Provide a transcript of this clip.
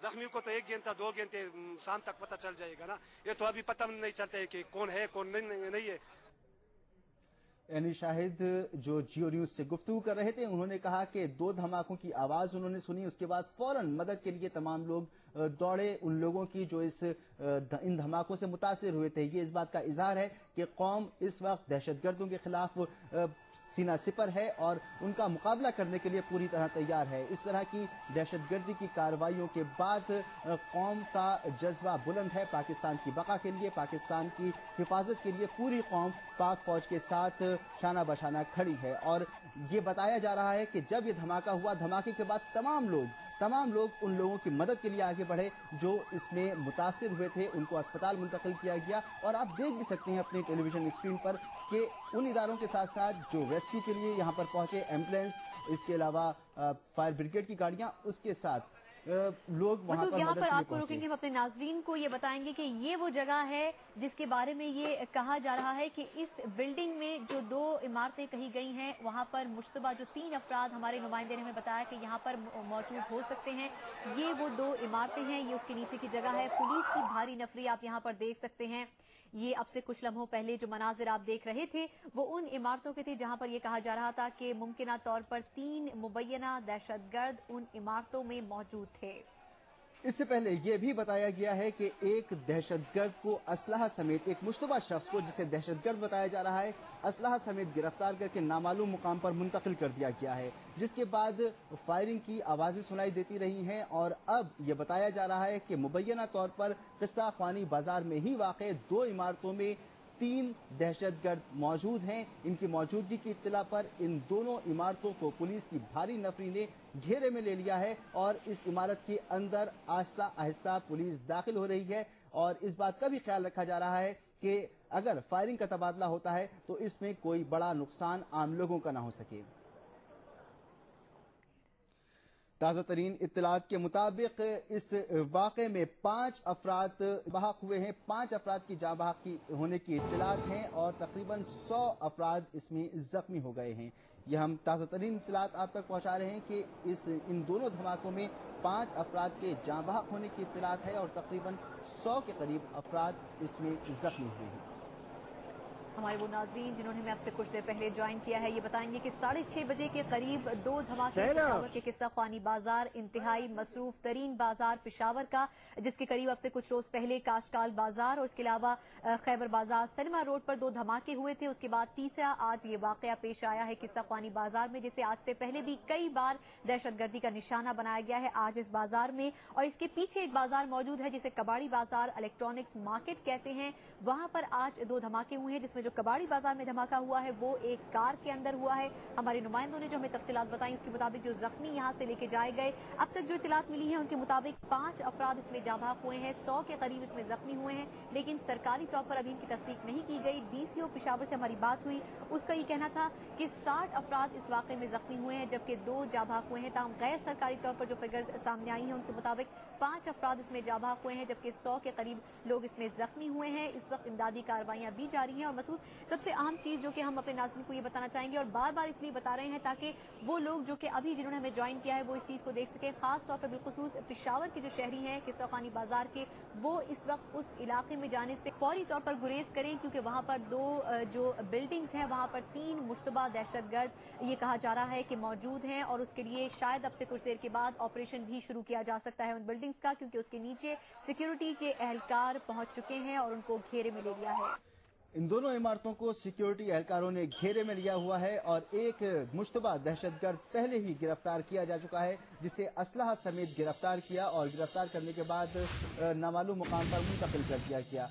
जख्मी को तो 1 घंटा 2 घंटे शाम तक पता चल जाएगा ना, ये तो अभी पता नहीं चलता है कि कौन है कौन नहीं है। यानी शाहिद जो जियो न्यूज से गुफ्तगू कर रहे थे, उन्होंने कहा कि 2 धमाकों की आवाज उन्होंने सुनी, उसके बाद फौरन मदद के लिए तमाम लोग दौड़े। उन लोगों की जो इन धमाकों से मुतासिर हुए थे, ये इस बात का इजहार है कि कौम इस वक्त दहशतगर्दों के खिलाफ सीना सिपर है और उनका मुकाबला करने के लिए पूरी तरह तैयार है। इस तरह की दहशतगर्दी की कार्रवाइयों के बाद कौम का जज्बा बुलंद है। पाकिस्तान की बका के लिए, पाकिस्तान की हिफाजत के लिए पूरी कौम पाक फौज के साथ शाना बशाना खड़ी है। और ये बताया जा रहा है कि जब ये धमाका हुआ, धमाके के बाद तमाम लोग उन लोगों की मदद के लिए आगे बढ़े जो इसमें मुतासिर हुए थे, उनको अस्पताल मुंतकिल किया गया। और आप देख भी सकते हैं अपने टेलीविजन स्क्रीन पर कि उन इदारों के साथ साथ जो रेस्क्यू के लिए यहाँ पर पहुंचे, एम्बुलेंस, इसके अलावा फायर ब्रिगेड की गाड़ियां, उसके साथ लोग वहां पर यहाँ पर आपको रोकेंगे, हम अपने नाजरीन को ये बताएंगे कि ये वो जगह है जिसके बारे में ये कहा जा रहा है कि इस बिल्डिंग में जो 2 इमारतें कही गई हैं, वहां पर मुश्तबा जो 3 अफराद हमारे नुमाइंदे ने हमें बताया कि यहाँ पर मौजूद हो सकते हैं। ये वो 2 इमारतें हैं, ये उसके नीचे की जगह है। पुलिस की भारी नफरी आप यहाँ पर देख सकते हैं। ये अब से कुछ लम्हों पहले जो मनाजिर आप देख रहे थे वो उन इमारतों के थे जहां पर ये कहा जा रहा था कि मुमकिना तौर पर 3 मुबैना दहशतगर्द उन इमारतों में मौजूद थे। इससे पहले यह भी बताया गया है कि एक दहशतगर्द को असलहा समेत, एक मुश्तबा शख्स को जिसे दहशतगर्द बताया जा रहा है, असलहा समेत गिरफ्तार करके नामालूम मुकाम पर मुंतकिल कर दिया गया है, जिसके बाद फायरिंग की आवाजें सुनाई देती रही हैं। और अब यह बताया जा रहा है कि मुबैना तौर पर किस्सा ख्वानी बाजार में ही वाक़े 2 इमारतों में 3 दहशतगर्द मौजूद हैं। इनकी मौजूदगी की इत्तला पर इन दोनों इमारतों को पुलिस की भारी नफरी ने घेरे में ले लिया है और इस इमारत के अंदर आहिस्ता आहिस्ता पुलिस दाखिल हो रही है। और इस बात का भी ख्याल रखा जा रहा है कि अगर फायरिंग का तबादला होता है तो इसमें कोई बड़ा नुकसान आम लोगों का ना हो सके। ताज़ा तरीन इत्तलात के मुताबिक इस वाक़े में 5 अफराद बहक हुए हैं, 5 अफराद की जाँ बहक होने की इत्तलात हैं और तकरीबन 100 अफराद इसमें जख्मी हो गए हैं। यह हम ताज़ा तरीन इत्तलात आप तक पहुँचा रहे हैं कि इन दोनों धमाकों में 5 अफराद के जाँ बहक होने की इत्तलात है और तकरीबन 100 के करीब अफराद इसमें जख्मी हुए हैं। हमारे वो नाजरीन जिन्होंने हमें आपसे कुछ देर पहले ज्वाइन किया है, ये बताएंगे कि 6:30 बजे के करीब 2 धमाके पेशावर के किस्सा ख्वानी बाजार, इंतहाई मसरूफ तरीन बाजार पेशावर का, जिसके करीब अब से कुछ रोज पहले काशकाल बाजार और इसके अलावा खैबर बाजार सिनेमा रोड पर 2 धमाके हुए थे। उसके बाद तीसरा आज ये वाकया पेश आया है किस्सा ख्वानी बाजार में, जिसे आज से पहले भी कई बार दहशतगर्दी का निशाना बनाया गया है आज इस बाजार में। और इसके पीछे एक बाजार मौजूद है जिसे कबाड़ी बाजार इलेक्ट्रॉनिक्स मार्केट कहते हैं, वहां पर आज 2 धमाके हुए हैं, जिसमें जो कबाड़ी बाजार में धमाका हुआ है वो एक कार के अंदर हुआ है। हमारे नुमाइंदों ने जो हमें तफसीलात बताई उसके मुताबिक जो जख्मी यहां से लेके जाए गए, अब तक जो इत्तलात मिली है उनके मुताबिक 5 अफराद इसमें जाँ बहक हुए हैं, 100 के करीब इसमें जख्मी हुए हैं, लेकिन सरकारी तौर पर अभी इनकी तस्दीक नहीं की गई। DCO पेशावर से हमारी बात हुई, उसका ये कहना था कि 60 अफराद इस वाक़े में जख्मी हुए हैं जबकि 2 जाँ बहक हुए हैं। ताहम गैर सरकारी तौर पर जो फिगर्स सामने आई हैं उनके मुताबिक 5 अफराद इसमें जाँ बहक हुए हैं जबकि 100 के करीब लोग इसमें जख्मी हुए हैं। इस वक्त इमदादी कार्रवाइयां भी जारी हैं। और मसूद, सबसे अहम चीज जो कि हम अपने नाज़रीन को ये बताना चाहेंगे और बार बार इसलिए बता रहे हैं ताकि वो लोग जो कि अभी जिन्होंने हमें ज्वाइन किया है वो इस चीज को देख सके, खास तौर पर बिलखुसूस पेशावर के जो शहरी हैं किस्सा ख्वानी बाजार के, वो इस वक्त उस इलाके में जाने से फौरी तौर पर गुरेज करें क्योंकि वहां पर 2 जो बिल्डिंग्स हैं वहां पर 3 मुश्तबा दहशतगर्द ये कहा जा रहा है कि मौजूद हैं और उसके लिए शायद अब से कुछ देर के बाद ऑपरेशन भी शुरू किया जा सकता है उन बिल्डिंग्स का, क्योंकि उसके नीचे सिक्योरिटी के एहलकार पहुंच चुके हैं और उनको घेरे में ले लिया है। इन दोनों इमारतों को सिक्योरिटी एहलकारों ने घेरे में लिया हुआ है और एक मुश्तबा दहशतगर्द पहले ही गिरफ्तार किया जा चुका है, जिसे असलहा समेत गिरफ्तार किया और गिरफ्तार करने के बाद नामालूम मुकाम पर मुंतकिल कर दिया गया।